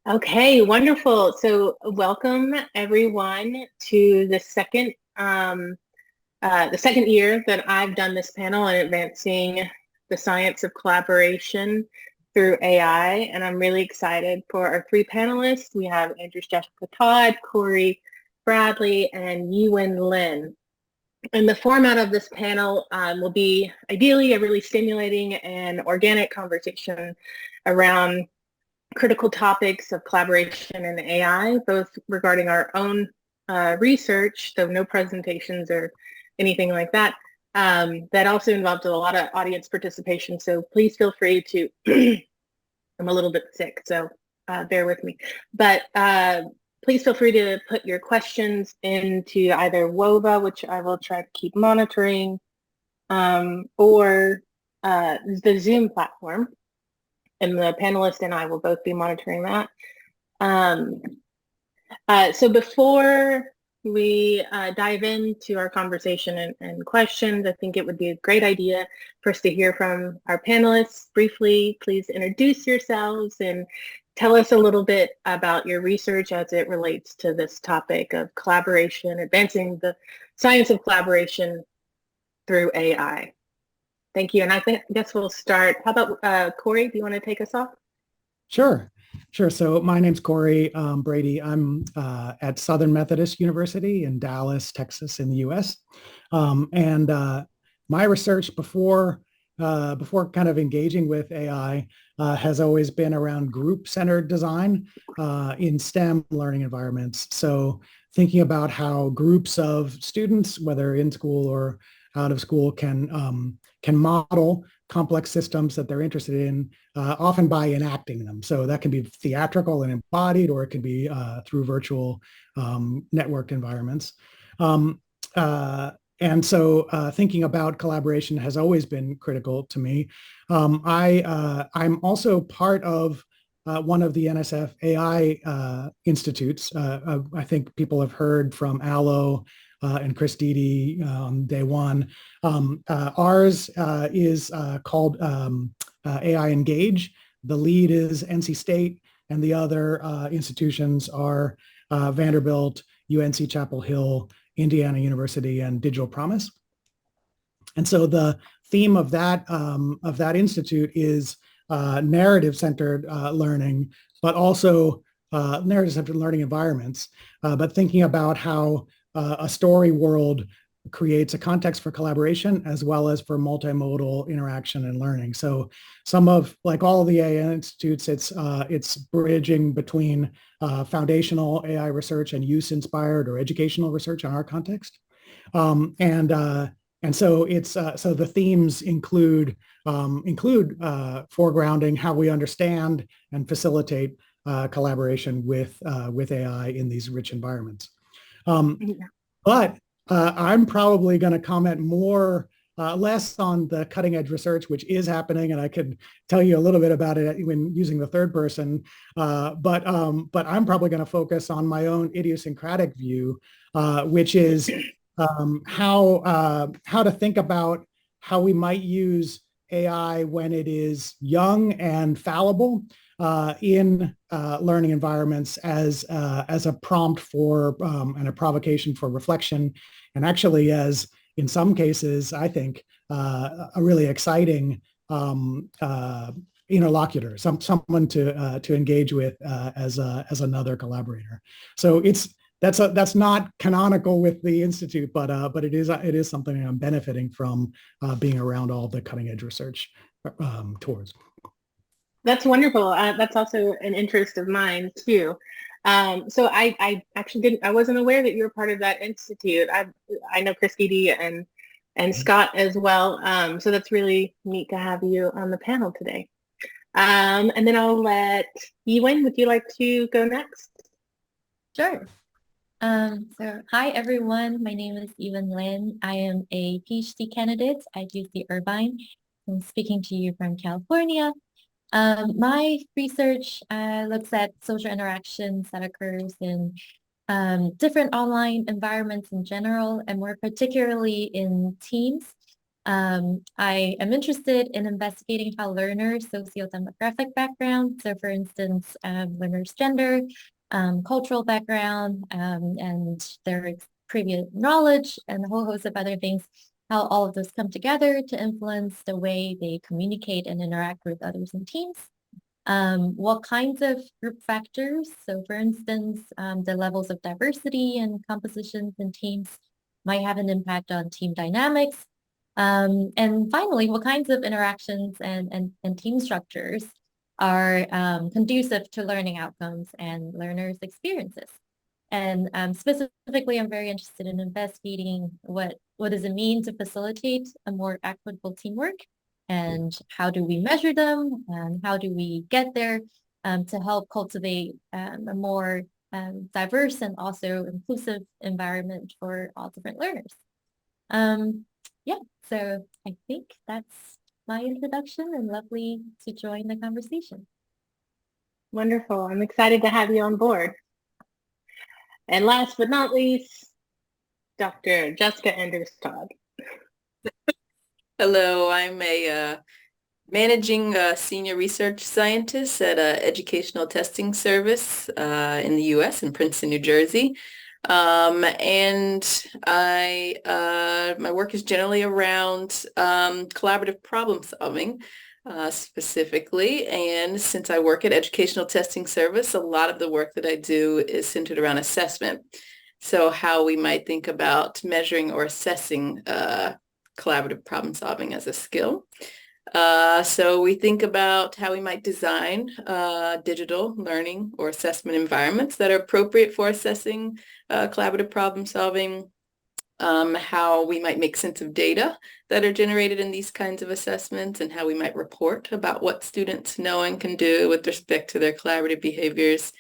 Okay, wonderful. So welcome everyone to the second year that I've done this panel on advancing the science of collaboration through AI. And I'm really excited for our three panelists. We have Andrews-Todd, Corey Bradley, and Yiwen Lin. And the format of this panel will be ideally a really stimulating and organic conversation around critical topics of collaboration and AI, both regarding our own research, so no presentations or anything like that. That also involved a lot of audience participation, so please feel free to, I'm a little bit sick, so bear with me. But please feel free to put your questions into either WOBA, which I will try to keep monitoring, or the Zoom platform. And the panelist and I will both be monitoring that. So before we dive into our conversation and questions, I think it would be a great idea for us to hear from our panelists briefly. Please introduce yourselves and tell us a little bit about your research as it relates to this topic of collaboration, advancing the science of collaboration through AI. Thank you. And I guess we'll start. How about Corey? Do you want to take us off? Sure. So my name's Corey Brady. I'm at Southern Methodist University in Dallas, Texas, in the U.S. And my research before kind of engaging with AI has always been around group-centered design in STEM learning environments. So thinking about how groups of students, whether in school or out of school, can model complex systems that they're interested in, often by enacting them. So that can be theatrical and embodied, or it can be through virtual networked environments. And so thinking about collaboration has always been critical to me. I'm also part of one of the NSF AI institutes. I think people have heard from Allo and Chris Dede on day one. Ours is called AI Engage. The lead is NC State, and the other institutions are Vanderbilt, UNC Chapel Hill, Indiana University, and Digital Promise. And so the theme of that institute is narrative-centered learning, but also narrative-centered learning environments. But thinking about how a story world creates a context for collaboration as well as for multimodal interaction and learning. So like all the AI institutes, it's bridging between foundational AI research and use-inspired or educational research in our context. And so so the themes include foregrounding how we understand and facilitate collaboration with AI in these rich environments. But I'm probably going to comment less on the cutting edge research, which is happening, and I could tell you a little bit about it when using the third person. But I'm probably going to focus on my own idiosyncratic view, which is how to think about how we might use AI when it is young and fallible in learning environments as a prompt for and a provocation for reflection, and actually as in some cases, I think, a really exciting interlocutor, someone to engage with as another collaborator. So that's not canonical with the institute, but it is something I'm benefiting from being around all the cutting edge research towards. That's wonderful. That's also an interest of mine too. So I actually I wasn't aware that you were part of that institute. I know Chris Dede and Scott as well. So that's really neat to have you on the panel today. And then I'll let Yiwen, would you like to go next? Sure. So hi everyone, my name is Yiwen Lin. I am a PhD candidate at UC Irvine. I'm speaking to you from California. My research looks at social interactions that occurs in different online environments in general, and more particularly in teams. I am interested in investigating how learners' sociodemographic background, so for instance, learners' gender, cultural background, and their previous knowledge, and a whole host of other things, how all of those come together to influence the way they communicate and interact with others in teams. What kinds of group factors, so for instance, the levels of diversity and compositions in teams might have an impact on team dynamics. And finally, what kinds of interactions and team structures are conducive to learning outcomes and learners' experiences. And specifically, I'm very interested in investigating what does it mean to facilitate a more equitable teamwork, and how do we measure them, and how do we get there to help cultivate a more diverse and also inclusive environment for all different learners. Yeah, so I think that's my introduction, and lovely to join the conversation. Wonderful. I'm excited to have you on board. And last but not least, Dr. Jessica Andrews-Todd. Hello, I'm a managing senior research scientist at an educational testing service in the U.S. in Princeton, New Jersey. And my work is generally around collaborative problem solving specifically. And since I work at educational testing service, a lot of the work that I do is centered around assessment. So how we might think about measuring or assessing collaborative problem solving as a skill. So we think about how we might design digital learning or assessment environments that are appropriate for assessing collaborative problem solving, how we might make sense of data that are generated in these kinds of assessments, and how we might report about what students know and can do with respect to their collaborative behaviors.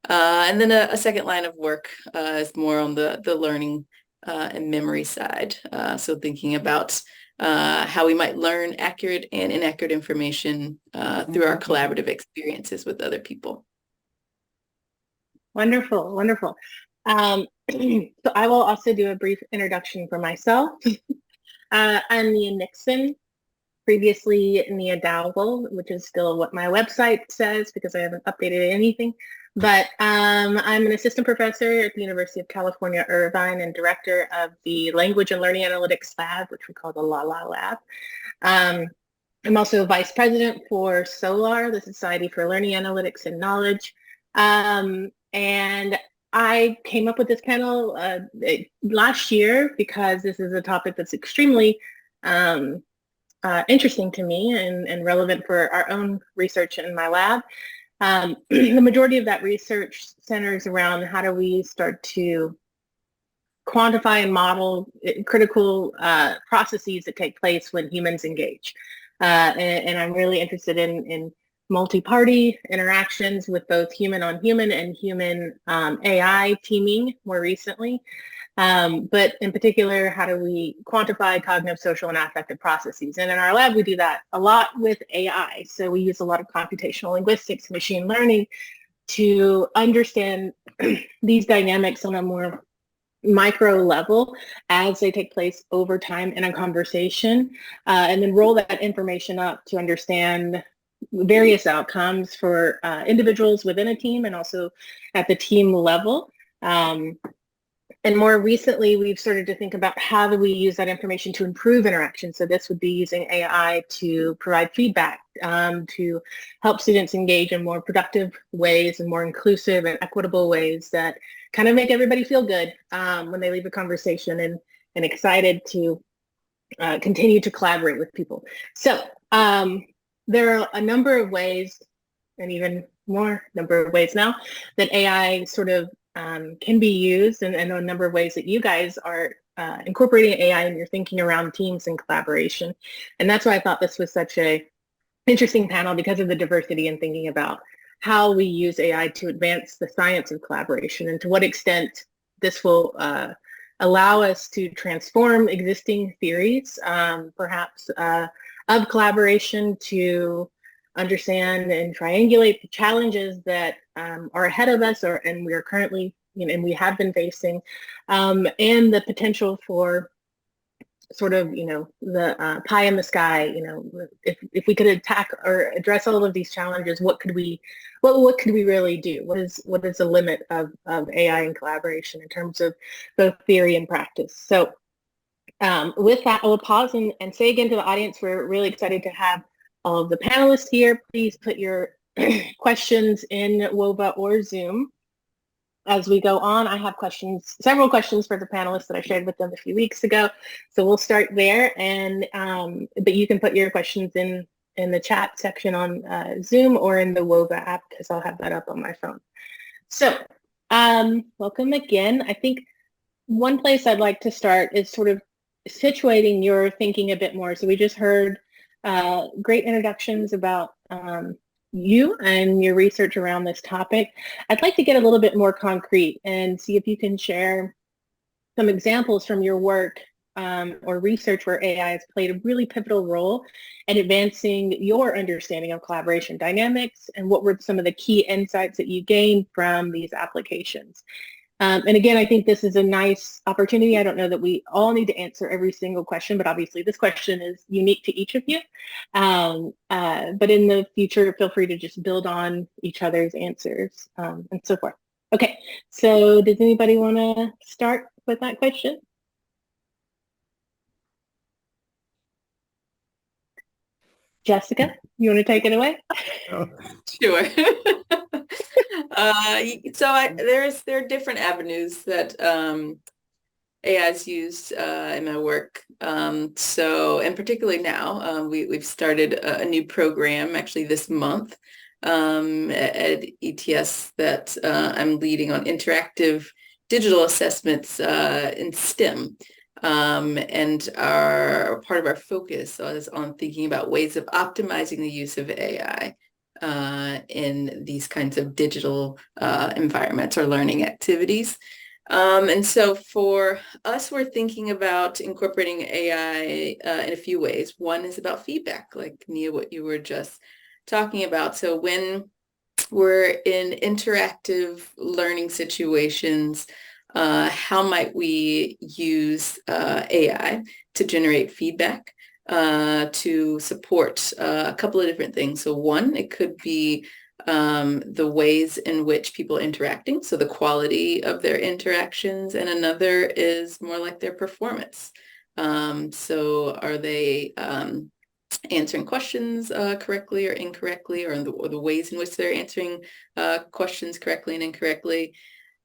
And then a second line of work is more on the learning and memory side. So thinking about how we might learn accurate and inaccurate information through our collaborative experiences with other people. Wonderful, wonderful. So I will also do a brief introduction for myself. I'm Nia Nixon, previously Nia Dowell, which is still what my website says because I haven't updated anything. But I'm an assistant professor at the University of California, Irvine, and director of the Language and Learning Analytics Lab, which we call the LaLa Lab. I'm also vice president for SOLAR, the Society for Learning Analytics and Knowledge. And I came up with this panel last year because this is a topic that's extremely interesting to me and relevant for our own research in my lab. The majority of that research centers around how do we start to quantify and model critical processes that take place when humans engage. And I'm really interested in multi-party interactions with both human on human and human AI teaming more recently. But in particular, how do we quantify cognitive, social, and affective processes? And in our lab, we do that a lot with AI. So we use a lot of computational linguistics, machine learning to understand these dynamics on a more micro level as they take place over time in a conversation, and then roll that information up to understand various outcomes for individuals within a team and also at the team level. And more recently, we've started to think about how do we use that information to improve interaction. So this would be using AI to provide feedback, to help students engage in more productive ways and more inclusive and equitable ways that kind of make everybody feel good when they leave a conversation and excited to continue to collaborate with people. So there are a number of ways, and even more number of ways now, that AI sort of can be used, and a number of ways that you guys are incorporating AI in your thinking around teams and collaboration. And that's why I thought this was such a interesting panel, because of the diversity in thinking about how we use AI to advance the science of collaboration, and to what extent this will allow us to transform existing theories, perhaps of collaboration, to understand and triangulate the challenges that are ahead of us, and we are currently, and we have been facing, and the potential for sort of, the pie in the sky, if we could attack or address all of these challenges, what could we really do? What is the limit of AI and collaboration in terms of both theory and practice? So with that, I will pause and say again to the audience, we're really excited to have all of the panelists here. Please put your questions in WOVA or Zoom. As we go on, I have several questions for the panelists that I shared with them a few weeks ago. So we'll start there, but you can put your questions in the chat section on Zoom or in the WOVA app, because I'll have that up on my phone. So welcome again. I think one place I'd like to start is sort of situating your thinking a bit more. So we just heard great introductions about you and your research around this topic. I'd like to get a little bit more concrete and see if you can share some examples from your work or research where AI has played a really pivotal role in advancing your understanding of collaboration dynamics, and what were some of the key insights that you gained from these applications. And again, I think this is a nice opportunity. I don't know that we all need to answer every single question, but obviously this question is unique to each of you. But in the future, feel free to just build on each other's answers and so forth. Okay, so does anybody want to start with that question? Jessica, you want to take it away? Sure. There are different avenues that AI is used in my work. And particularly now, we've started a new program actually this month at ETS that I'm leading on interactive digital assessments in STEM. And part of our focus is on thinking about ways of optimizing the use of AI in these kinds of digital environments or learning activities. And so for us, we're thinking about incorporating AI in a few ways. One is about feedback, like Nia, what you were just talking about. So when we're in interactive learning situations, how might we use AI to generate feedback to support a couple of different things? So one, it could be the ways in which people are interacting, so the quality of their interactions, and another is more like their performance. So are they answering questions correctly or incorrectly, or the ways in which they're answering questions correctly and incorrectly?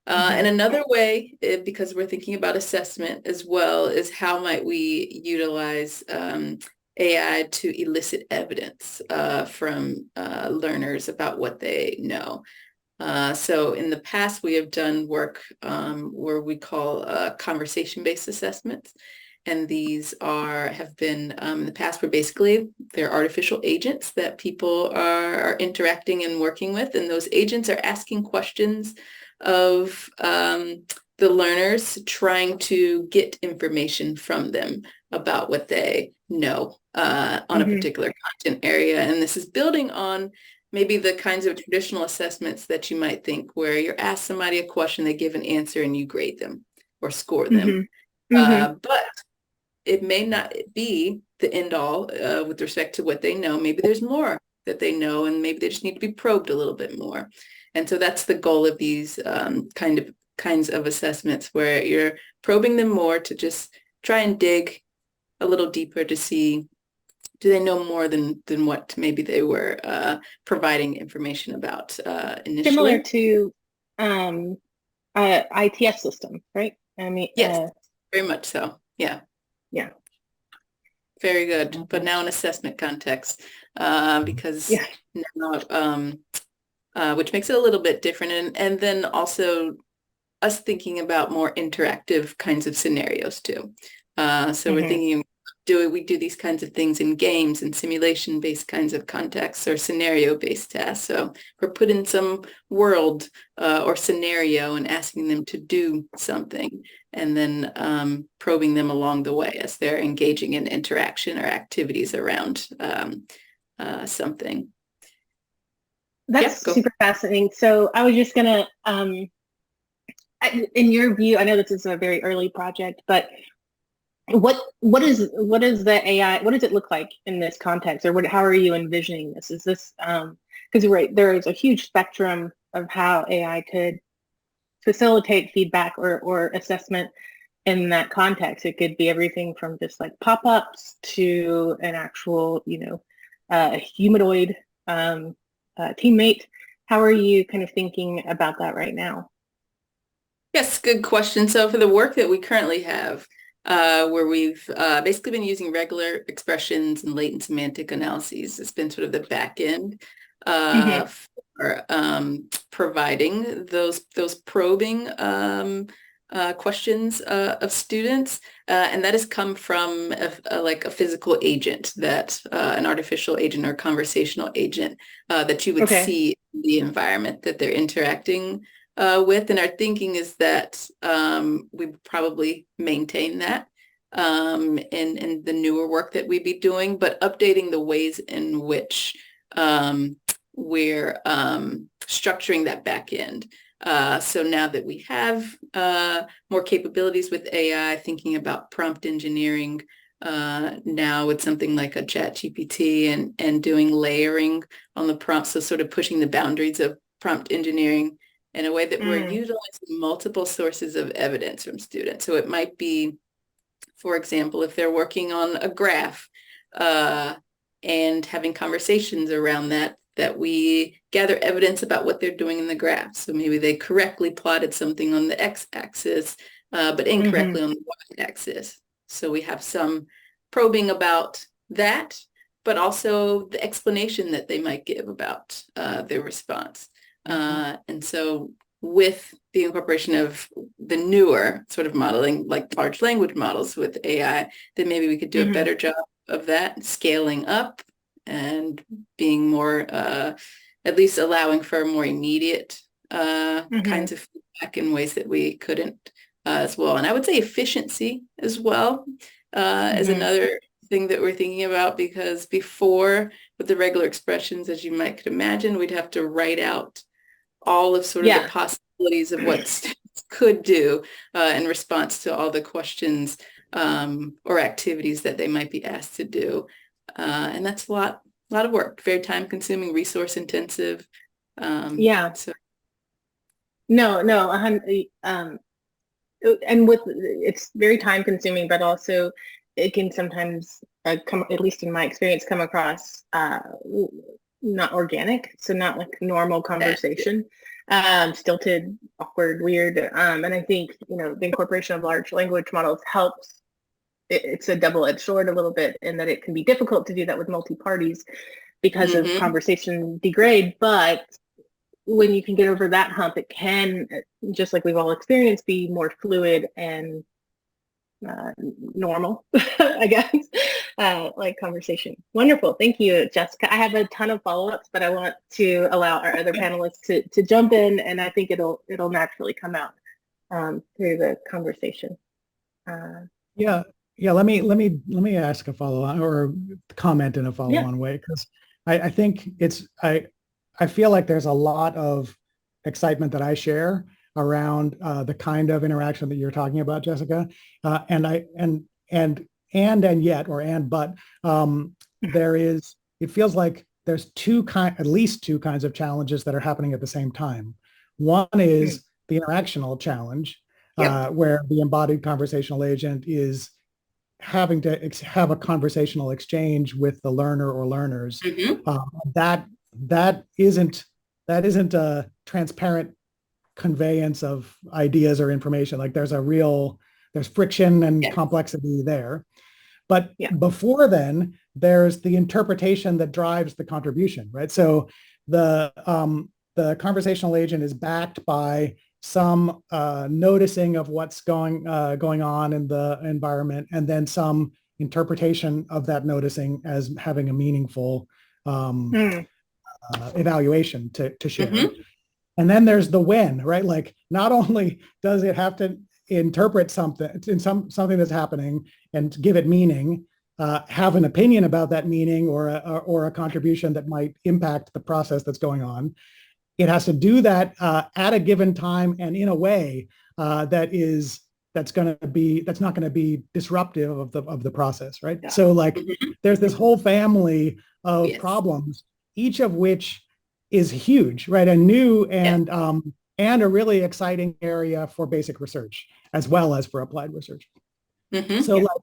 And another way, because we're thinking about assessment as well, is how might we utilize AI to elicit evidence from learners about what they know. So in the past, we have done work where we call conversation-based assessments. And these have been in the past where basically they're artificial agents that people are interacting and working with. And those agents are asking questions of the learners, trying to get information from them about what they know on a particular content area. And this is building on maybe the kinds of traditional assessments that you might think, where you're asked somebody a question, they give an answer, and you grade them or score them. But it may not be the end all with respect to what they know. Maybe there's more that they know, and maybe they just need to be probed a little bit more. And so that's the goal of these kinds of assessments, where you're probing them more to just try and dig a little deeper to see, do they know more than what maybe they were providing information about initially? Similar to ITS system, right? I mean, yes, very much so. Yeah. Yeah. Very good. But now in assessment context, because now, which makes it a little bit different. And then also us thinking about more interactive kinds of scenarios too. So we're thinking, do we do these kinds of things in games and simulation-based kinds of contexts, or scenario-based tasks? So we're put in some world or scenario and asking them to do something, and then probing them along the way as they're engaging in interaction or activities around something. That's super fascinating. So I was just gonna, in your view, I know this is a very early project, but what is the AI? What does it look like in this context, or how are you envisioning this? Is this because you're right, there is a huge spectrum of how AI could facilitate feedback or assessment in that context. It could be everything from just like pop-ups to an actual, humanoid teammate. How are you kind of thinking about that right now? Yes, good question. So for the work that we currently have, where we've basically been using regular expressions and latent semantic analyses, it's been sort of the back end Mm-hmm. for providing those probing questions of students, and that has come from like a physical agent, that an artificial agent or conversational agent that you would Okay. see in the environment that they're interacting with. And our thinking is that we probably maintain that in the newer work that we'd be doing, but updating the ways in which we're structuring that back end. So now that we have more capabilities with AI, thinking about prompt engineering now with something like a chat GPT and doing layering on the prompt, so sort of pushing the boundaries of prompt engineering in a way that we're Mm. utilizing multiple sources of evidence from students. So it might be, for example, if they're working on a graph and having conversations around that we gather evidence about what they're doing in the graph. So maybe they correctly plotted something on the x-axis, but Mm-hmm. incorrectly on the y-axis. So we have some probing about that, but also the explanation that they might give about their response. And so with the incorporation of the newer sort of modeling, like large language models with AI, then maybe we could do a Mm-hmm. better job of that, scaling up and being more, at least allowing for more immediate Mm-hmm. kinds of feedback in ways that we couldn't as well. And I would say efficiency as well is Mm-hmm. another thing that we're thinking about, because before, with the regular expressions, as you might could imagine, we'd have to write out all of sort of the Yeah. possibilities of what students could do in response to all the questions or activities that they might be asked to do. And that's a lot of work, very time consuming, resource intensive. Yeah. So No, and with it's very time consuming, but also it can sometimes come, at least in my experience, come across not organic, so not like normal that, conversation, stilted, awkward, weird. And I think, the incorporation of large language models helps. It's a double-edged sword a little bit in that it can be difficult to do that with multi-parties because of mm-hmm. conversation degrade, but when you can get over that hump, it can, just like we've all experienced, be more fluid and normal, I guess, like conversation. Wonderful. Thank you, Jessica. I have a ton of follow-ups, but I want to allow our other panelists to jump in, and I think it'll naturally come out through the conversation. Yeah, yeah. Let me ask a follow-on or comment in a Yeah. follow-on way, because I think I feel like there's a lot of excitement that I share around the kind of interaction that you're talking about, Jessica. And yet, or and but there is. It feels like there's at least two kinds of challenges that are happening at the same time. One Mm. is the interactional challenge, Yep. where the embodied conversational agent is having to have a conversational exchange with the learner or learners. Mm-hmm. Um, that that isn't a transparent conveyance of ideas or information. Like there's friction and Yes. complexity there. But Yeah. before then, there's the interpretation that drives the contribution, right? So the conversational agent is backed by some noticing of what's going on in the environment, and then some interpretation of that noticing as having a meaningful Mm. evaluation to share. Mm-hmm. And then there's the when, right? Like not only does it have to interpret something that's happening and give it meaning, have an opinion about that meaning or a contribution that might impact the process that's going on. It has to do that at a given time and in a way that is that's not going to be disruptive of the process, right? Yeah. So like there's this whole family of Yes. problems, each of which is huge, right? A new and a really exciting area for basic research as well as for applied research. So like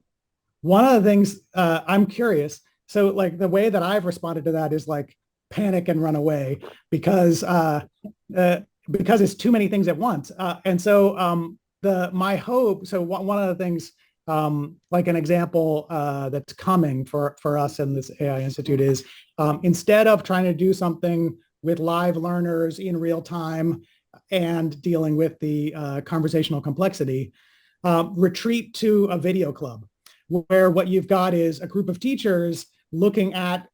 one of the things I'm curious, so like the way that I've responded to that is like panic and run away because it's too many things at once. And so my hope, so one of the things, like an example that's coming for us in this AI Institute is instead of trying to do something with live learners in real time and dealing with the conversational complexity, retreat to a video club where what you've got is a group of teachers looking at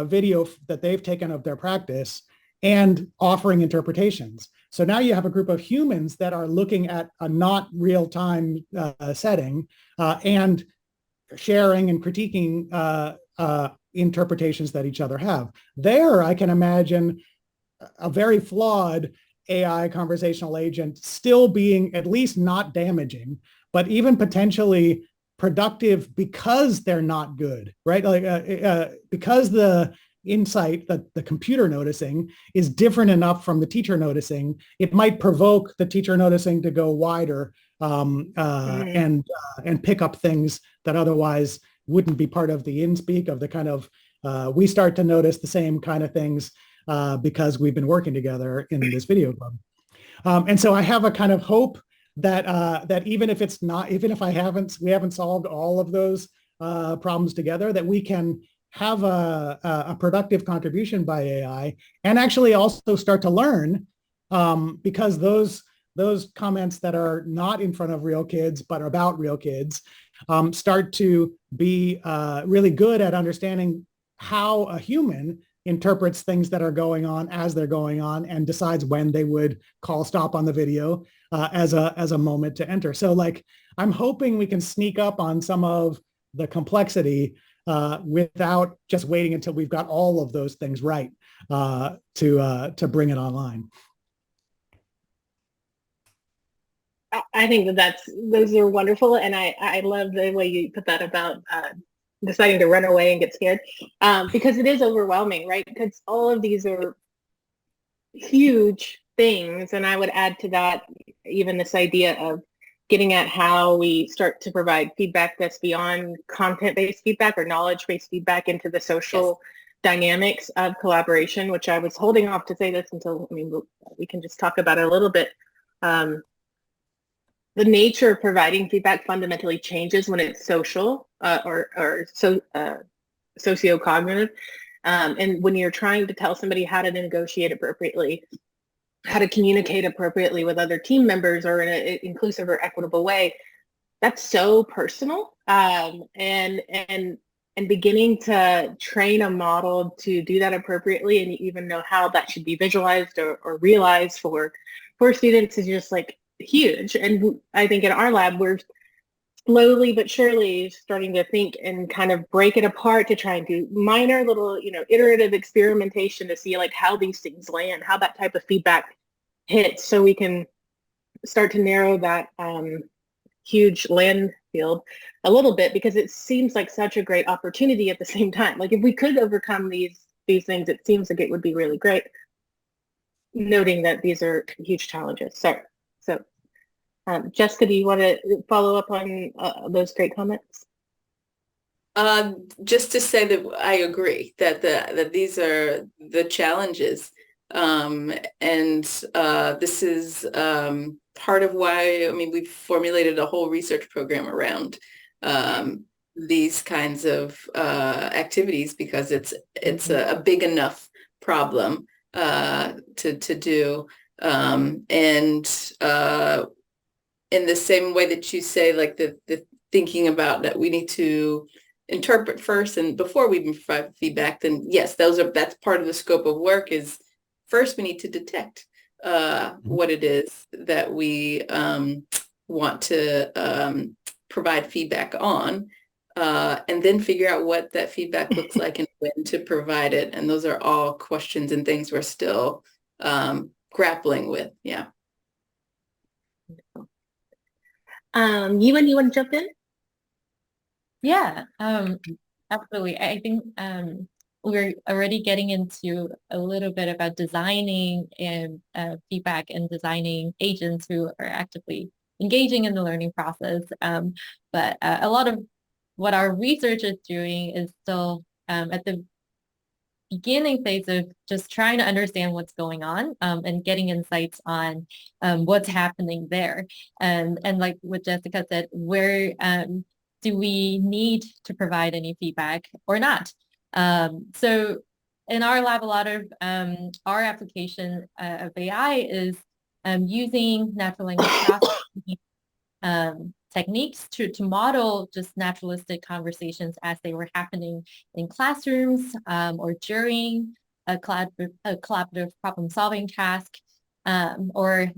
video that they've taken of their practice and offering interpretations. So now you have a group of humans that are looking at a not real-time setting and sharing and critiquing interpretations that each other have. There, I can imagine a very flawed AI conversational agent still being at least not damaging, but even potentially productive because they're not good, right? Like because the insight that the computer noticing is different enough from the teacher noticing, it might provoke the teacher noticing to go wider and pick up things that otherwise wouldn't be part of the in-speak of the kind of we start to notice the same kind of things because we've been working together in this video club. And so I have a kind of hope that even if we haven't solved all of those problems together, that we can have a productive contribution by AI and actually also start to learn because those comments that are not in front of real kids but are about real kids start to be really good at understanding how a human interprets things that are going on as they're going on and decides when they would call stop on the video as a moment to enter. So like, I'm hoping we can sneak up on some of the complexity without just waiting until we've got all of those things right to bring it online. I think those are wonderful. And I love the way you put that about deciding to run away and get scared because it is overwhelming, right? Because all of these are huge things. And I would add to that even this idea of getting at how we start to provide feedback that's beyond content-based feedback or knowledge-based feedback into the social dynamics of collaboration, which I was holding off to say this until, we can just talk about it a little bit. The nature of providing feedback fundamentally changes when it's social or socio-cognitive. And when you're trying to tell somebody how to negotiate appropriately, how to communicate appropriately with other team members or in an inclusive or equitable way, that's so personal. And beginning to train a model to do that appropriately and even know how that should be visualized or realized for students is just like huge. And I think in our lab, we're slowly but surely starting to think and kind of break it apart to try and do minor little, iterative experimentation to see like how these things land, how that type of feedback hits, so we can start to narrow that huge land field a little bit, because it seems like such a great opportunity at the same time. Like if we could overcome these things, it seems like it would be really great, noting that these are huge challenges. So Jessica, do you want to follow up on those great comments? Just to say that I agree that these are the challenges, and this is part of why we've formulated a whole research program around these kinds of activities, because it's a big enough problem to do, and in the same way that you say, like the thinking about that we need to interpret first and before we even provide feedback, then yes, that's part of the scope of work. Is first we need to detect what it is that we want to provide feedback on, and then figure out what that feedback looks like and when to provide it. And those are all questions and things we're still grappling with. Yeah. Yiwen, you want to jump in? Yeah, absolutely. I think we're already getting into a little bit about designing and feedback and designing agents who are actively engaging in the learning process. But a lot of what our research is doing is still at the beginning phase of just trying to understand what's going on and getting insights on what's happening there. And like what Jessica said, where do we need to provide any feedback or not? So in our lab, a lot of our application of AI is using natural language processing techniques to model just naturalistic conversations as they were happening in classrooms or during a collaborative problem-solving task or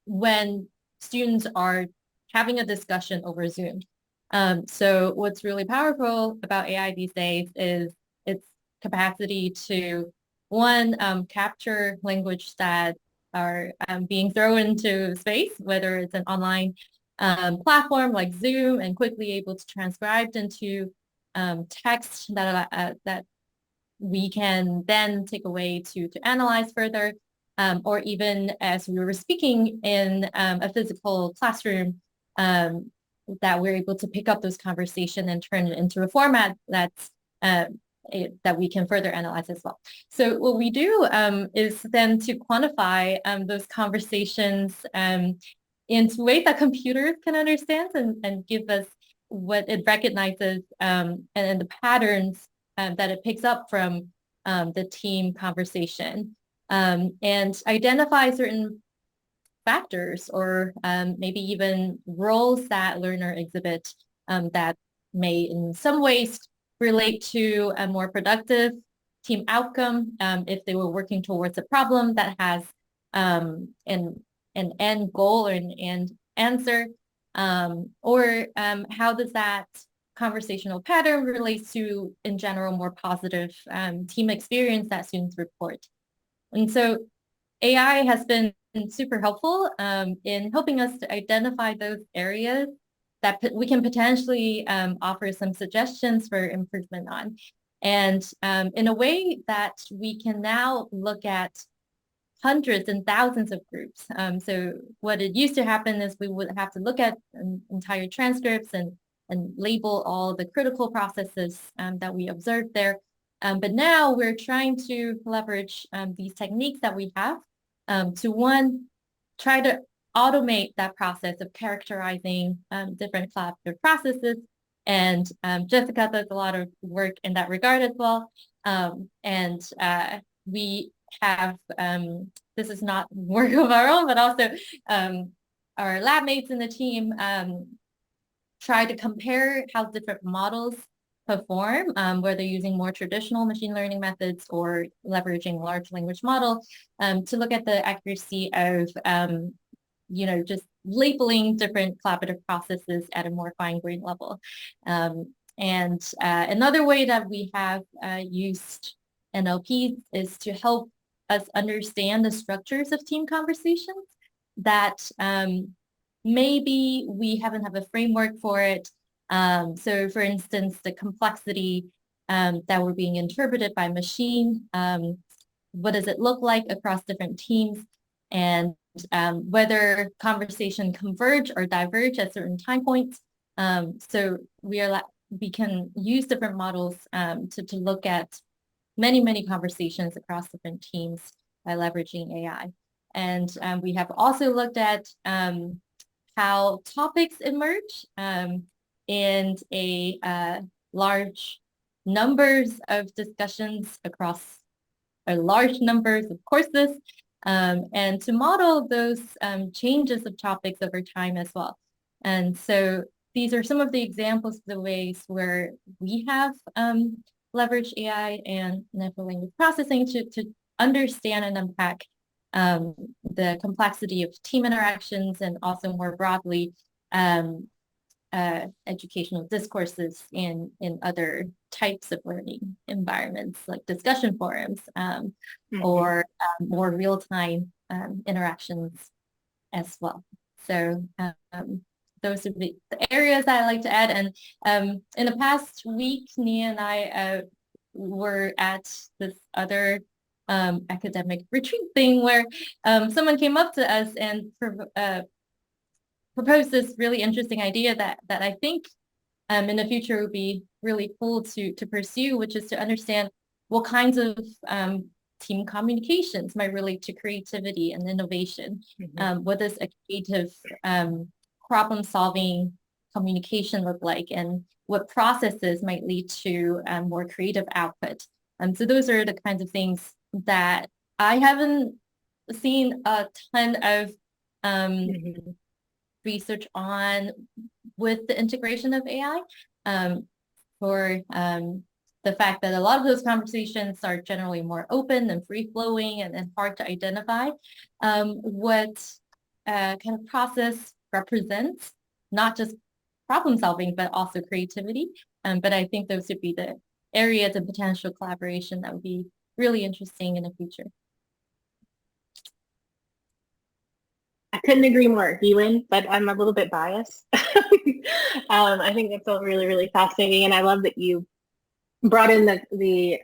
when students are having a discussion over Zoom. So what's really powerful about AI these days is its capacity to, one, capture language that are being thrown into space, whether it's an online platform like Zoom, and quickly able to transcribe into text that we can then take away to analyze further, or even as we were speaking in a physical classroom, that we're able to pick up those conversations and turn it into a format that's that we can further analyze as well. So what we do is then to quantify those conversations in ways that computers can understand and give us what it recognizes and the patterns that it picks up from the team conversation and identify certain factors or maybe even roles that learner exhibit that may in some ways relate to a more productive team outcome if they were working towards a problem that has an end goal or an end answer, or how does that conversational pattern relates to, in general, more positive team experience that students report. And so AI has been super helpful in helping us to identify those areas that we can potentially offer some suggestions for improvement on. And in a way that we can now look at hundreds and thousands of groups. So what it used to happen is we would have to look at entire transcripts and label all the critical processes that we observed there. But now we're trying to leverage these techniques that we have to, one, try to automate that process of characterizing different collaborative processes. And Jessica does a lot of work in that regard as well. And we have, this is not work of our own, but also our lab mates in the team try to compare how different models perform, whether using more traditional machine learning methods or leveraging large language model to look at the accuracy of, just labeling different collaborative processes at a more fine-grained level. And another way that we have used NLP is to help us understand the structures of team conversations that maybe we haven't have a framework for it. So for instance, the complexity that we're being interpreted by machine, what does it look like across different teams, and whether conversation converge or diverge at certain time points. So we can use different models to look at many conversations across different teams by leveraging AI. And we have also looked at how topics emerge in a large numbers of discussions across large numbers of courses, and to model those changes of topics over time as well. And so these are some of the examples of the ways where we have leveraged AI and natural language processing to understand and unpack the complexity of team interactions, and also more broadly educational discourses in other types of learning environments like discussion forums or more real-time interactions as well. So those are the areas that I like to add. And in the past week, Nia and I were at this other academic retreat thing where someone came up to us and proposed this really interesting idea that I think in the future would be really cool to pursue, which is to understand what kinds of team communications might relate to creativity and innovation. What does a creative problem-solving communication look like, and what processes might lead to more creative output? So those are the kinds of things that I haven't seen a ton of research on with the integration of AI, for the fact that a lot of those conversations are generally more open and free-flowing and hard to identify what kind of process represents, not just problem solving, but also creativity. But I think those would be the areas of potential collaboration that would be really interesting in the future. I couldn't agree more, Yiwen, but I'm a little bit biased. I think that's all really, really fascinating, and I love that you brought in the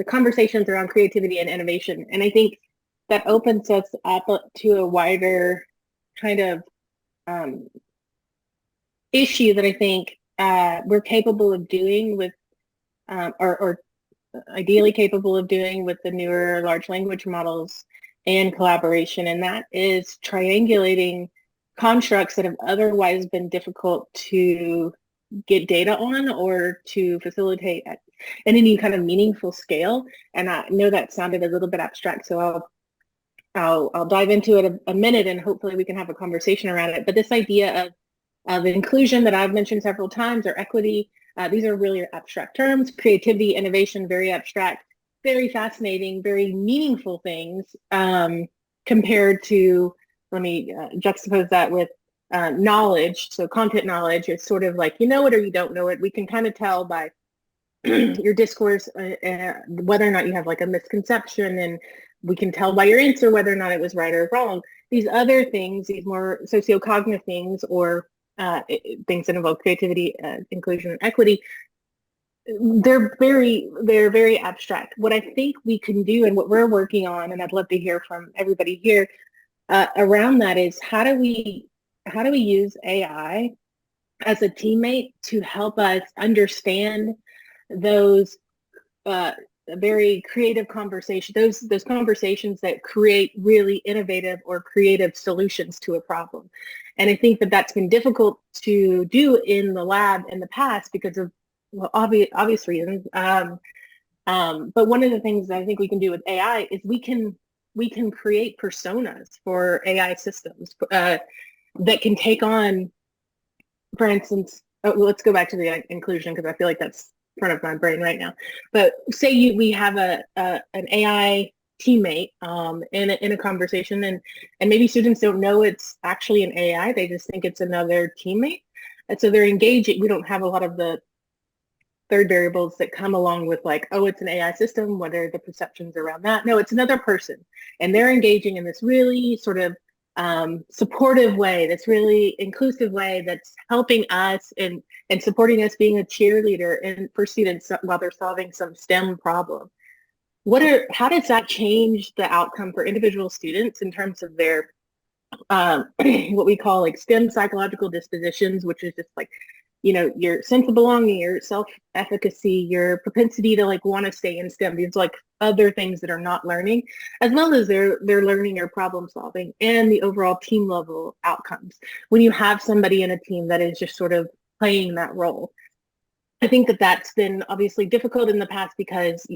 conversations around creativity and innovation. And I think that opens us up to a wider kind of issue that I think we're capable of doing with, or ideally capable of doing with the newer large language models and collaboration, and that is triangulating constructs that have otherwise been difficult to get data on or to facilitate at any kind of meaningful scale. And I know that sounded a little bit abstract, so I'll dive into it a minute, and hopefully we can have a conversation around it. But this idea of inclusion that I've mentioned several times, or equity, these are really abstract terms. Creativity, innovation, very abstract, very fascinating, very meaningful things, compared to, let me juxtapose that with knowledge. So content knowledge is sort of like, you know it or you don't know it. We can kind of tell by your discourse whether or not you have like a misconception, and we can tell by your answer whether or not it was right or wrong. These other things, these more sociocognitive things, or things that involve creativity, inclusion, and equity, they're very abstract. What I think we can do, and what we're working on, and I'd love to hear from everybody here around that, is how do we use AI as a teammate to help us understand those very creative conversations, those conversations that create really innovative or creative solutions to a problem. And I think that that's been difficult to do in the lab in the past because of, well, obvious reasons. But one of the things that I think we can do with AI is we can create personas for AI systems that can take on, for instance, let's go back to the inclusion, because I feel like that's in front of my brain right now. But say we have an AI teammate in a conversation, and maybe students don't know it's actually an AI, they just think it's another teammate. And so they're engaging. We don't have a lot of the third variables that come along with, like, oh, it's an AI system, what are the perceptions around that? No, it's another person, and they're engaging in this really sort of supportive way, this really inclusive way that's helping us and supporting us being a cheerleader for students while they're solving some STEM problem. How does that change the outcome for individual students in terms of their what we call like STEM psychological dispositions, which is just like, you know, your sense of belonging, your self-efficacy, your propensity to like want to stay in STEM, these like other things that are not learning, as well as they're learning or problem solving, and the overall team level outcomes. When you have somebody in a team that is just sort of playing that role, I think that that's been obviously difficult in the past because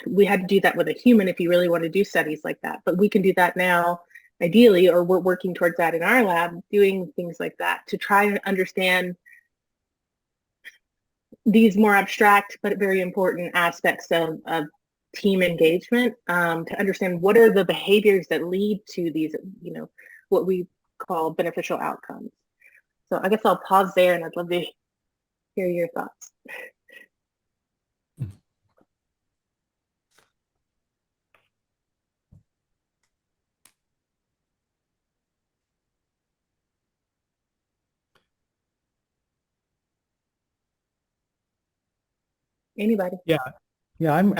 we had to do that with a human if you really want to do studies like that. But we can do that now, ideally, or we're working towards that in our lab, doing things like that to try to understand these more abstract but very important aspects of team engagement, to understand what are the behaviors that lead to these, you know, what we call beneficial outcomes. So I guess I'll pause there, and I'd love to hear your thoughts. Anybody? Yeah, I'm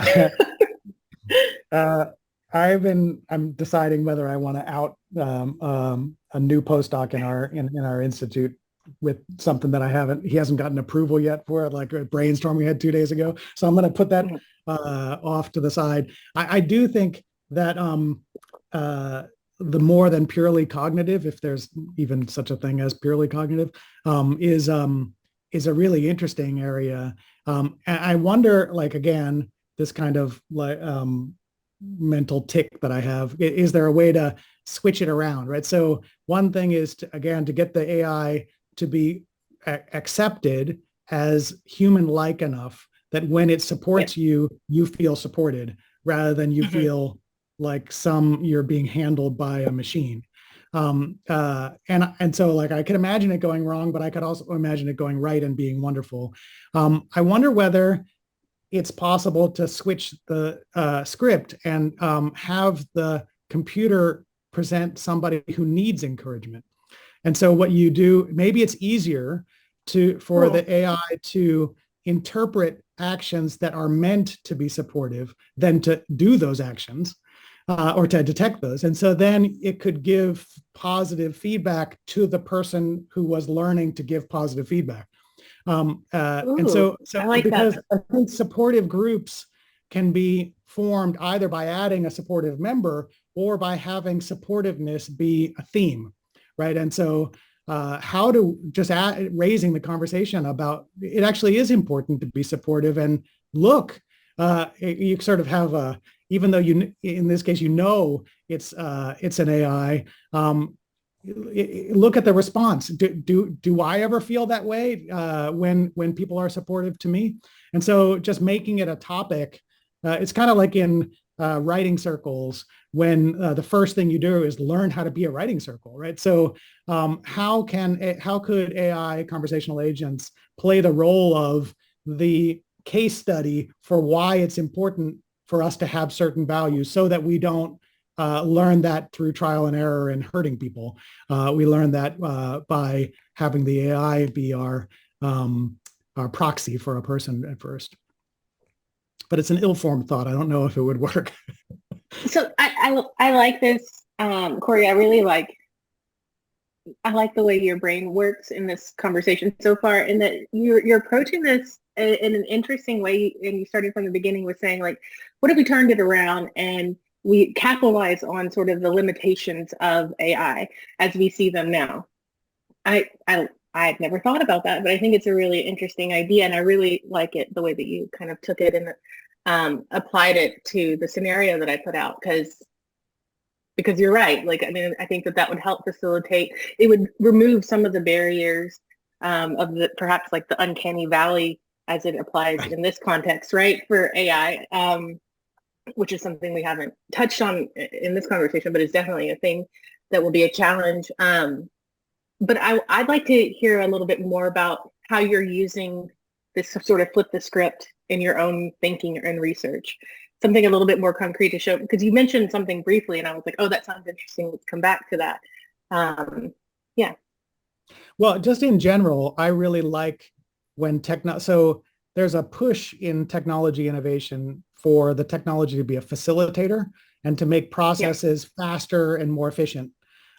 uh, I'm deciding whether I want to out a new postdoc in our institute with something that he hasn't gotten approval yet for, like a brainstorm we had 2 days ago. So I'm going to put that off to the side. I do think that the more than purely cognitive, if there's even such a thing as purely cognitive, is a really interesting area. And I wonder, like, again, this kind of like mental tick that I have, is there a way to switch it around, right? So one thing is to get the AI to be accepted as human-like enough that when it supports you, you feel supported rather than you feel like you're being handled by a machine. And so, like, I could imagine it going wrong, but I could also imagine it going right and being wonderful. I wonder whether it's possible to switch the script and have the computer present somebody who needs encouragement. And so what you do, maybe it's easier for the AI to interpret actions that are meant to be supportive than to do those actions or to detect those. And so then it could give positive feedback to the person who was learning to give positive feedback. And so I like because that. I think supportive groups can be formed either by adding a supportive member or by having supportiveness be a theme, right? And so how to just raising the conversation about it actually is important to be supportive and look, you sort of have even though in this case, it's an AI, look at the response. Do I ever feel that way when people are supportive to me? And so just making it a topic, it's kind of like in writing circles when the first thing you do is learn how to be a writing circle, right? So how could AI conversational agents play the role of the case study for why it's important for us to have certain values so that we don't learn that through trial and error and hurting people. We learn that by having the AI be our proxy for a person at first. But it's an ill-formed thought. I don't know if it would work. So I like this, Corey. I like the way your brain works in this conversation so far, and that you're approaching this in an interesting way. And you started from the beginning with saying, like, what if we turned it around and we capitalize on sort of the limitations of AI as we see them now? I've never thought about that, but I think it's a really interesting idea, and I really like it the way that you kind of took it and applied it to the scenario that I put out, because you're right. Like, I mean, I think that would help facilitate. It would remove some of the barriers of the perhaps like the uncanny valley as it applies in this context, right, for AI, which is something we haven't touched on in this conversation, but it's definitely a thing that will be a challenge. But I'd like to hear a little bit more about how you're using this to sort of flip the script in your own thinking and research. Something a little bit more concrete to show, because you mentioned something briefly and I was like, oh, that sounds interesting. Let's come back to that. Yeah. Well, just in general, I really like when so there's a push in technology innovation for the technology to be a facilitator and to make processes faster and more efficient.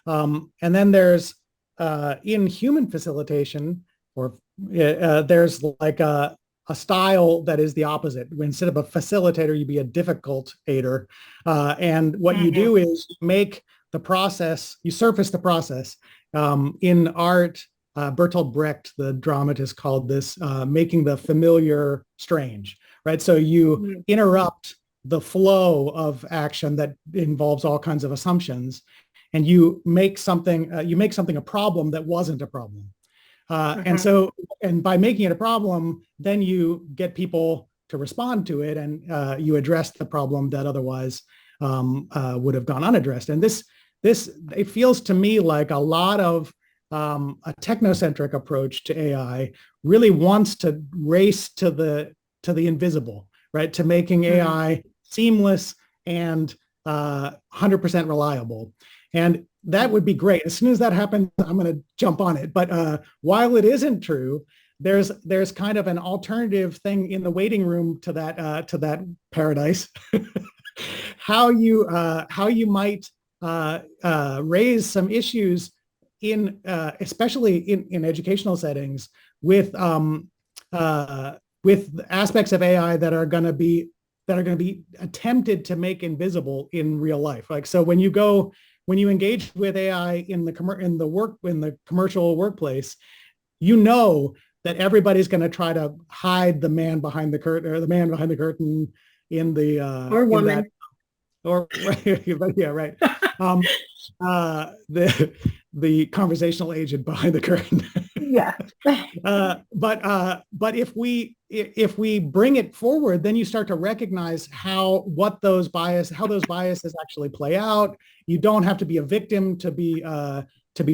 And then there's in human facilitation, or there's like a style that is the opposite. Instead of a facilitator, you be a difficultator. And what you do is make the process, you surface the process. In art, Bertolt Brecht, the dramatist, called this making the familiar strange, right? So you interrupt the flow of action that involves all kinds of assumptions, and you make something a problem that wasn't a problem. And by making it a problem, then you get people to respond to it, and you address the problem that otherwise would have gone unaddressed. And this it feels to me like a lot of a technocentric approach to AI really wants to race to the invisible, right? To making AI seamless and 100% reliable. And that would be great. As soon as that happens, I'm going to jump on it. But while it isn't true, there's kind of an alternative thing in the waiting room to that paradise. How you might raise some issues in especially in educational settings with aspects of AI that are going to be attempted to make invisible in real life. Like, so when you engage with AI in the commercial workplace, you know that everybody's going to try to hide the man behind the curtain, or the man behind the curtain in the or woman. in that, or right, yeah, right. The conversational agent behind the curtain. Yeah. But if we bring it forward, then you start to recognize how those biases actually play out. You don't have to be a victim to be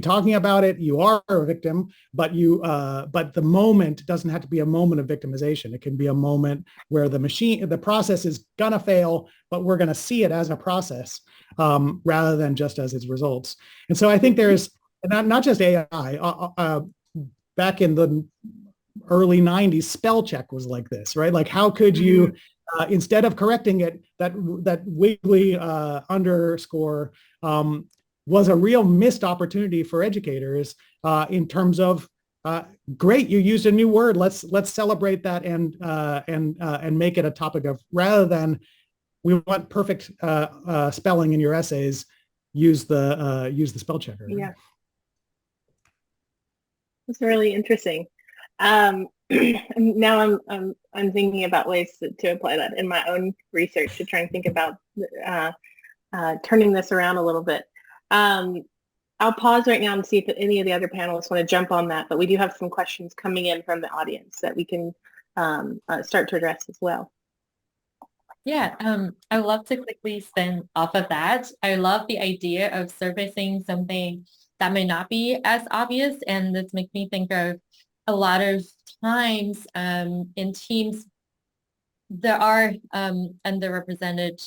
talking about it. You are a victim, but the moment doesn't have to be a moment of victimization. It can be a moment where the process is gonna fail, but we're gonna see it as a process rather than just as its results. And so I think there's not just AI. Back in the early 90s, spell check was like this, right? Like, how could you, instead of correcting it, that wiggly underscore was a real missed opportunity for educators in terms of, great, you used a new word. Let's celebrate that and make it a topic of, rather than we want perfect spelling in your essays, use the spell checker. Right? Yeah. It's really interesting. Now I'm thinking about ways to apply that in my own research, to try and think about turning this around a little bit. I'll pause right now and see if any of the other panelists want to jump on that, but we do have some questions coming in from the audience that we can start to address as well. Yeah, I love to quickly spin off of that. I love the idea of surfacing something that may not be as obvious, and this makes me think of a lot of times in teams there are underrepresented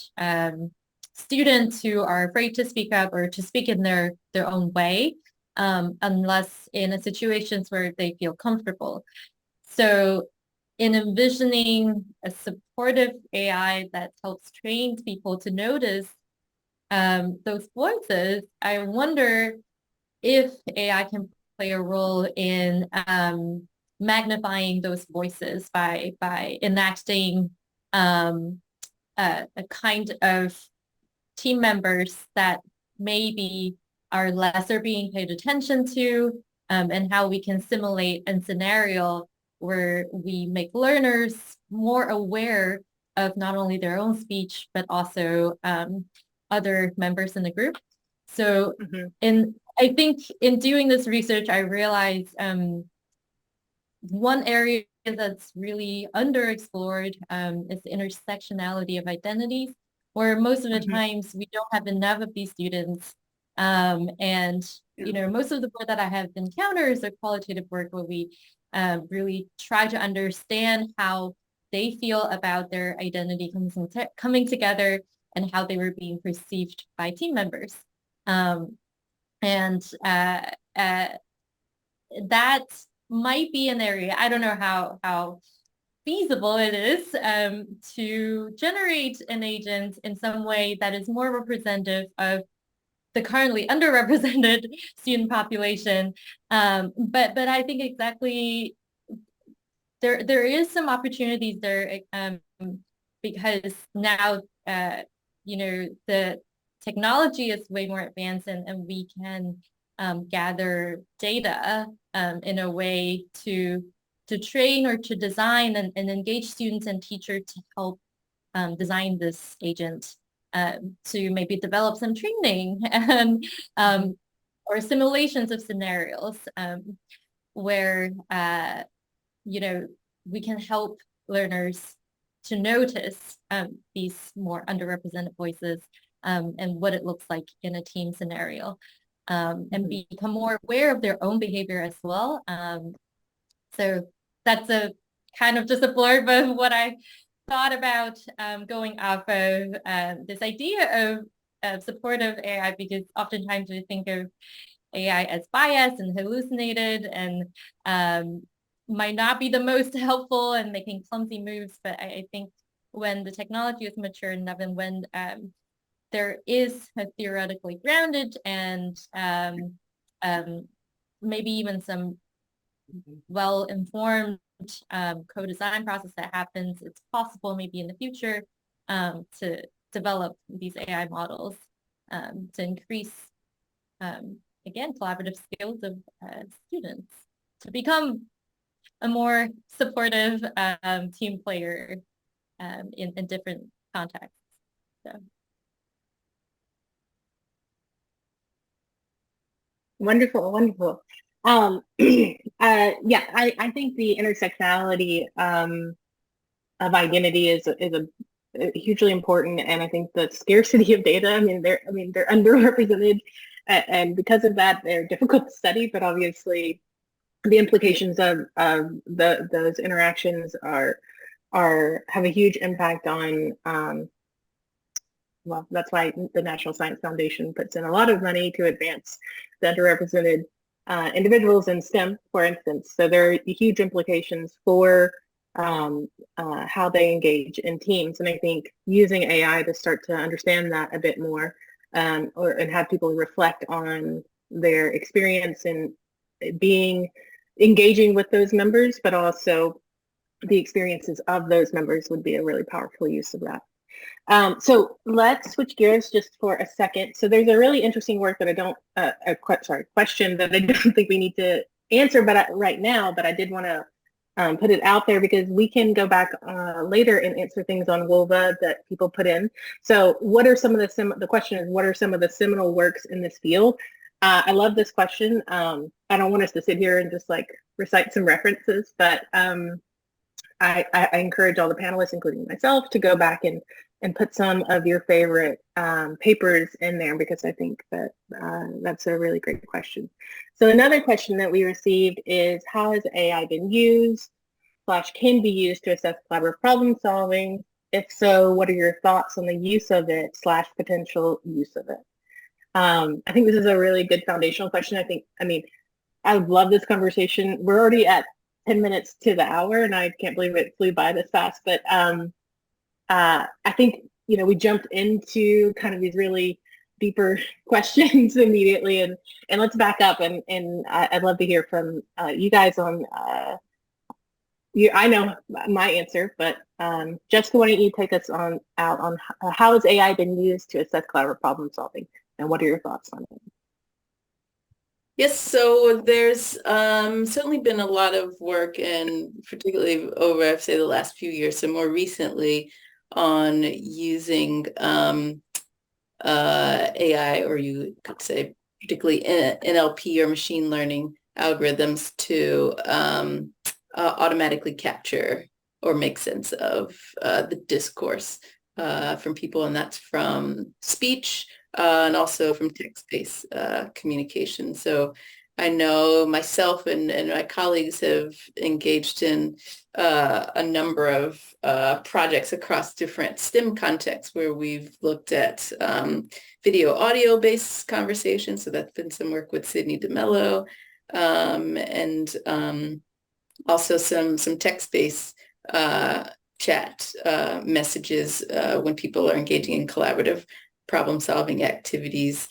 students who are afraid to speak up or to speak in their own way unless in a situations where they feel comfortable. So in envisioning a supportive AI that helps train people to notice those voices, I wonder if AI can play a role in magnifying those voices by enacting a kind of team members that maybe are lesser being paid attention to, and how we can simulate a scenario where we make learners more aware of not only their own speech, but also other members in the group. So I think in doing this research, I realized one area that's really underexplored is the intersectionality of identities, where most of the times we don't have enough of these students. And, you know, most of the work that I have encountered is a qualitative work where we really try to understand how they feel about their identity coming together and how they were being perceived by team members. And that might be an area, I don't know how feasible it is to generate an agent in some way that is more representative of the currently underrepresented student population. But I think exactly there is some opportunities there because now, you know, the technology is way more advanced and we can gather data in a way to train or to design and engage students and teachers to help design this agent to maybe develop some training and or simulations of scenarios where you know, we can help learners to notice these more underrepresented voices and what it looks like in a team scenario, and become more aware of their own behavior as well. So that's a kind of just a blurb of what I thought about going off of this idea of supportive AI, because oftentimes we think of AI as biased and hallucinated, and might not be the most helpful and making clumsy moves, but I think when the technology is mature enough and when there is a theoretically grounded and maybe even some well-informed co-design process that happens, it's possible maybe in the future to develop these AI models to increase, again, collaborative skills of students to become a more supportive team player in different contexts. So. Wonderful, wonderful. Yeah, I think the intersectionality of identity is a hugely important, and I think the scarcity of data. I mean, they're underrepresented, and because of that, they're difficult to study. But obviously, the implications of those interactions have a huge impact on. Well, that's why the National Science Foundation puts in a lot of money to advance the underrepresented individuals in STEM, for instance. So there are huge implications for how they engage in teams. And I think using AI to start to understand that a bit more and have people reflect on their experience in engaging with those members, but also the experiences of those members would be a really powerful use of that. So let's switch gears just for a second. So there's a really interesting work that question that I don't think we need to answer right now, but I did want to put it out there because we can go back later and answer things on WOVA that people put in. So what are some of the question is, what are some of the seminal works in this field? I love this question. I don't want us to sit here and just like recite some references, but I encourage all the panelists, including myself, to go back and put some of your favorite papers in there because I think that that's a really great question. So another question that we received is, how has AI been used / can be used to assess collaborative problem solving? If so, what are your thoughts on the use of it / potential use of it? I think this is a really good foundational question. I love this conversation. We're already at 10 minutes to the hour, and I can't believe it flew by this fast. But I think, we jumped into kind of these really deeper questions immediately, and let's back up. And I'd love to hear from you guys on. I know my answer, but Jessica, why don't you take us out on how has AI been used to assess collaborative problem solving, and what are your thoughts on it? Yes, so there's certainly been a lot of work, and particularly over, I'd say, the last few years, so more recently, on using AI, or you could say particularly NLP or machine learning algorithms to automatically capture or make sense of the discourse from people, and that's from speech and also from text-based communication. So I know myself and my colleagues have engaged in a number of projects across different STEM contexts where we've looked at video audio-based conversations. So that's been some work with Sydney DeMello, and also some text-based chat messages when people are engaging in collaborative problem-solving activities.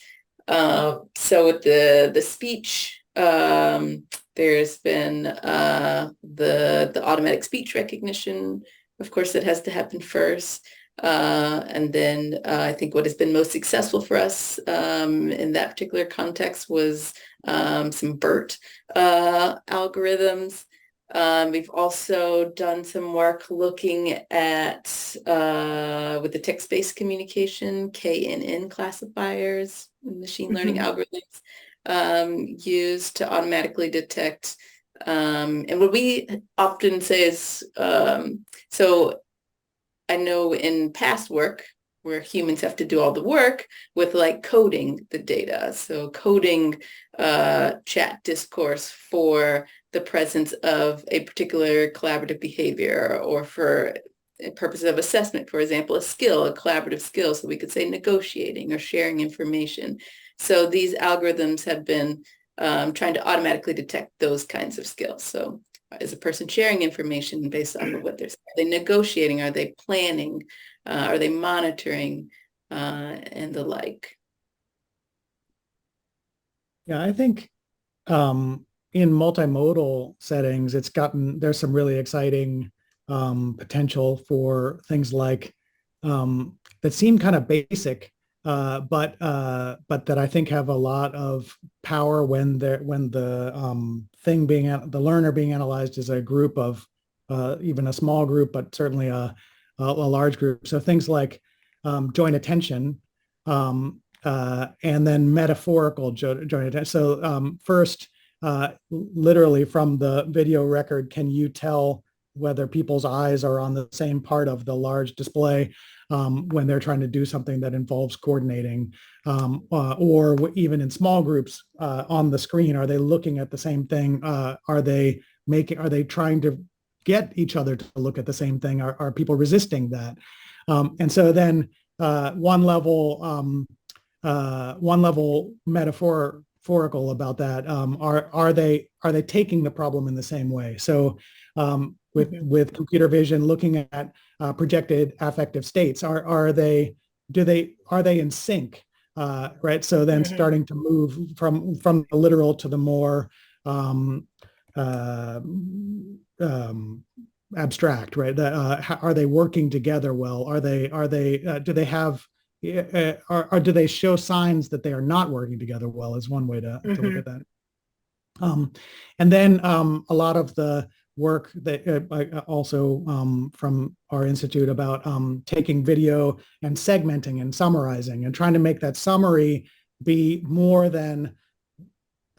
So with the speech, there's been the automatic speech recognition, of course, that has to happen first. And then I think what has been most successful for us in that particular context was some BERT algorithms. We've also done some work looking at, with the text-based communication, KNN classifiers, machine learning algorithms used to automatically detect. And what we often say is, so I know in past work where humans have to do all the work with like coding the data. So coding chat discourse for the presence of a particular collaborative behavior, or for purposes of assessment, for example, a collaborative skill. So we could say negotiating or sharing information. So these algorithms have been trying to automatically detect those kinds of skills. So is a person sharing information based off of what they're saying? Are they negotiating? Are they planning? Are they monitoring? And the like. Yeah, I think in multimodal settings, there's some really exciting potential for things like that seem kind of basic, but that I think have a lot of power when the learner being analyzed is a group of even a small group, but certainly a large group. So things like joint attention. And then metaphorical joint attention. So first, literally from the video record, can you tell whether people's eyes are on the same part of the large display when they're trying to do something that involves coordinating? Or even in small groups on the screen, are they looking at the same thing? Are they trying to get each other to look at the same thing? Are people resisting that? And so then one level metaphorical about that. Are they taking the problem in the same way? So with computer vision, looking at projected affective states, are they in sync? Right. So then starting to move from the literal to the more abstract, right? Are they working together well? Do they have or do they show signs that they are not working together well is one way to look at that. And then a lot of the work that also from our institute about taking video and segmenting and summarizing and trying to make that summary be more than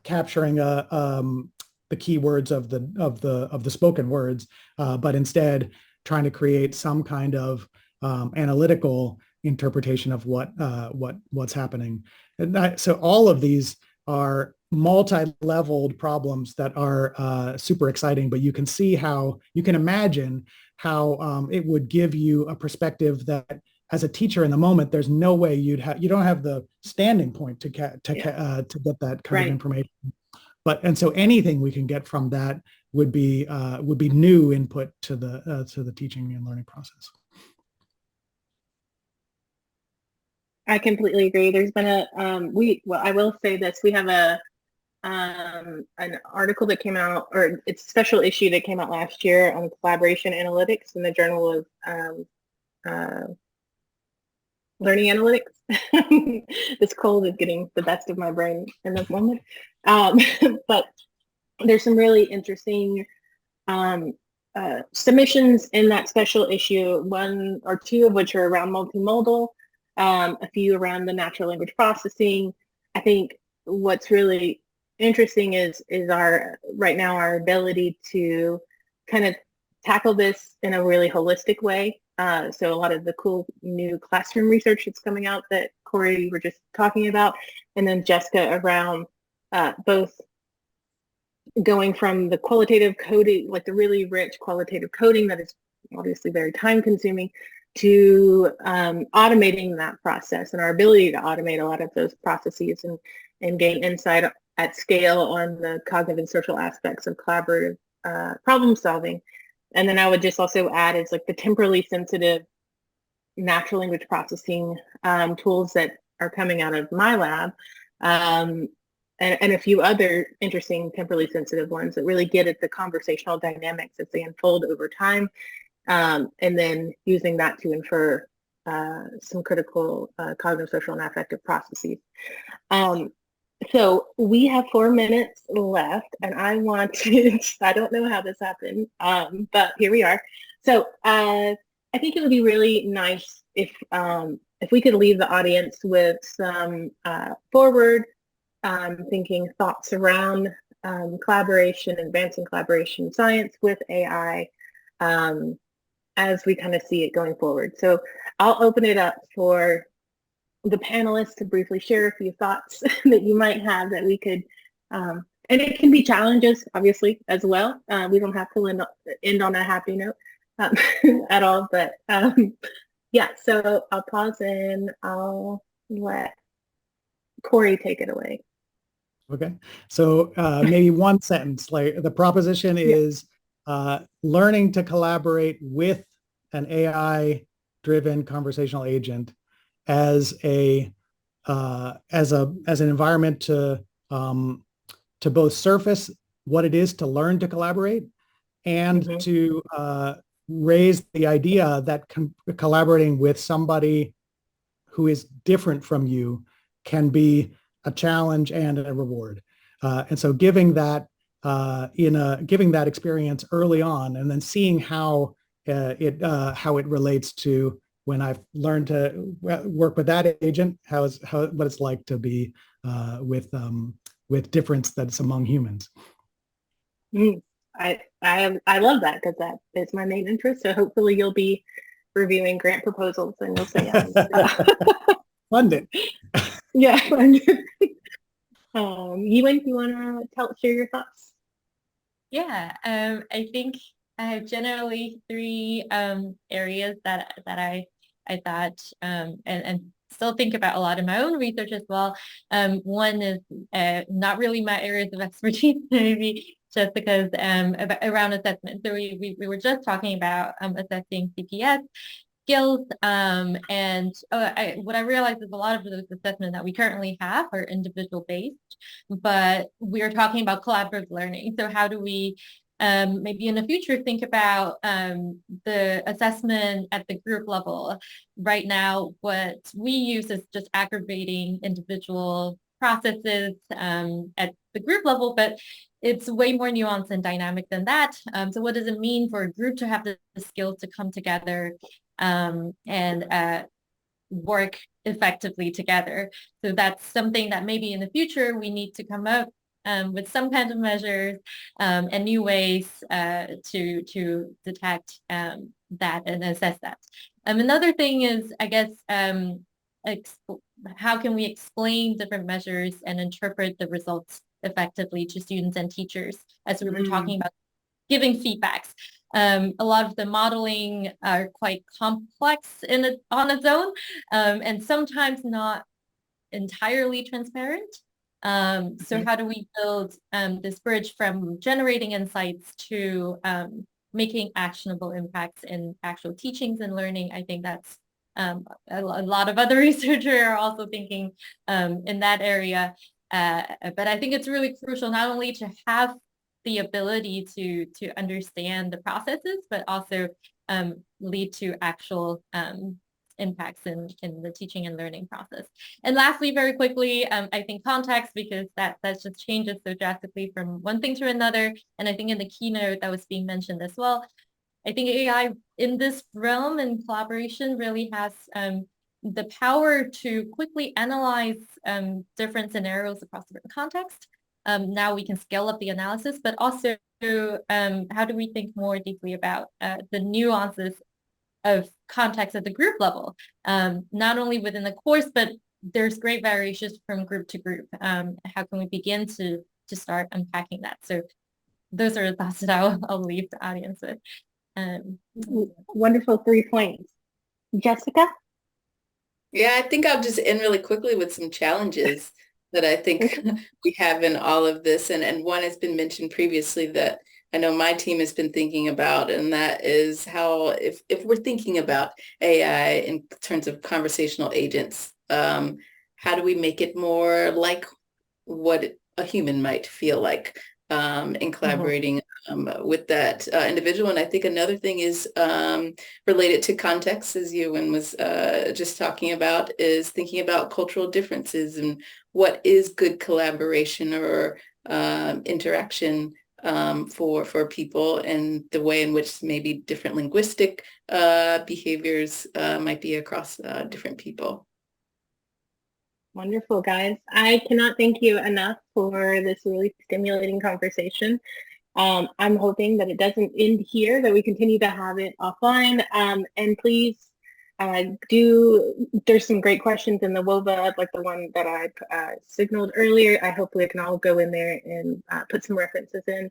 capturing the keywords of the spoken words, but instead trying to create some kind of analytical interpretation of what's happening. And so all of these are multi-leveled problems that are super exciting, but you can imagine how it would give you a perspective that as a teacher in the moment, there's no way you don't have the standing point to get that kind of information. And so anything we can get from that would be new input to the teaching and learning process. I completely agree. There's been I will say this, we have an article that came out, or it's a special issue that came out last year on collaboration analytics in the Journal of Learning Analytics. This cold is getting the best of my brain in this moment. But there's some really interesting submissions in that special issue, one or two of which are around multimodal, a few around the natural language processing. I think what's really interesting is our ability to kind of tackle this in a really holistic way. So a lot of the cool new classroom research that's coming out that Corey, you were just talking about, and then Jessica around both going from the qualitative coding, like the really rich qualitative coding that is obviously very time consuming, to automating that process and our ability to automate a lot of those processes and gain insight at scale on the cognitive and social aspects of collaborative problem solving. And then I would just also add is like the temporally sensitive natural language processing tools that are coming out of my lab, and a few other interesting temporally sensitive ones that really get at the conversational dynamics as they unfold over time. And then using that to infer some critical cognitive, social, and affective processes. So we have 4 minutes left, and I don't know how this happened, but here we are. So I think it would be really nice if we could leave the audience with some forward thinking thoughts around collaboration, advancing collaboration science with AI, as we kind of see it going forward. So I'll open it up for the panelists to briefly share a few thoughts that you might have that we could, and it can be challenges, obviously, as well. We don't have to end on a happy note at all, but yeah, so I'll pause and I'll let Corey take it away. Okay, so maybe one sentence, like the proposition is learning to collaborate with an AI-driven conversational agent as an environment to both surface what it is to learn to collaborate and to raise the idea that collaborating with somebody who is different from you can be a challenge and a reward. And so giving that giving that experience early on, and then seeing how it relates to when I've learned to work with that agent, what it's like to be with difference that's among humans. I love that, because that is my main interest. So hopefully you'll be reviewing grant proposals and you'll say fund it. Yeah. Yiwen, you want to share your thoughts? Yeah, I think I have generally three areas that I thought and still think about a lot in my own research as well. One is not really my areas of expertise, maybe just because around assessment. So we were just talking about assessing CPS skills, and what I realized is a lot of those assessments that we currently have are individual based, but we are talking about collaborative learning. So how do we maybe in the future think about the assessment at the group level? Right now, what we use is just aggregating individual processes at the group level, but it's way more nuanced and dynamic than that. So what does it mean for a group to have the skills to come together and work effectively together? So that's something that maybe in the future we need to come up with some kind of measures and new ways to detect that and assess that. Another thing is, I guess, how can we explain different measures and interpret the results effectively to students and teachers, as we were talking about giving feedbacks. A lot of the modeling are quite complex on its own, and sometimes not entirely transparent. So how do we build this bridge from generating insights to making actionable impacts in actual teachings and learning? I think that's a lot of other researchers are also thinking in that area. But I think it's really crucial not only to have the ability to understand the processes, but also lead to actual impacts in the teaching and learning process. And lastly, very quickly, I think context, because that just changes so drastically from one thing to another. And I think in the keynote that was being mentioned as well, I think AI in this realm and collaboration really has the power to quickly analyze different scenarios across different contexts. Now we can scale up the analysis, but also how do we think more deeply about the nuances of context at the group level, not only within the course, but there's great variations from group to group. How can we begin to start unpacking that? So those are the thoughts that I'll leave the audience with. Wonderful 3 points. Jessica? Yeah, I think I'll just end really quickly with some challenges that I think we have in all of this. And one has been mentioned previously that I know my team has been thinking about, and that is how, if we're thinking about AI in terms of conversational agents, how do we make it more like what a human might feel like in collaborating with that individual? And I think another thing is related to context, as Yiwen was just talking about, is thinking about cultural differences and what is good collaboration or interaction for people, and the way in which maybe different linguistic behaviors might be across different people. Wonderful, guys. I cannot thank you enough for this really stimulating conversation. I'm hoping that it doesn't end here, that we continue to have it offline. And please there's some great questions in the WOVA, like the one that I signaled earlier. I hope we can all go in there and put some references in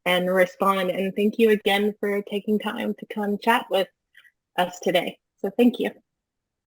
and respond. And thank you again for taking time to come chat with us today. So thank you.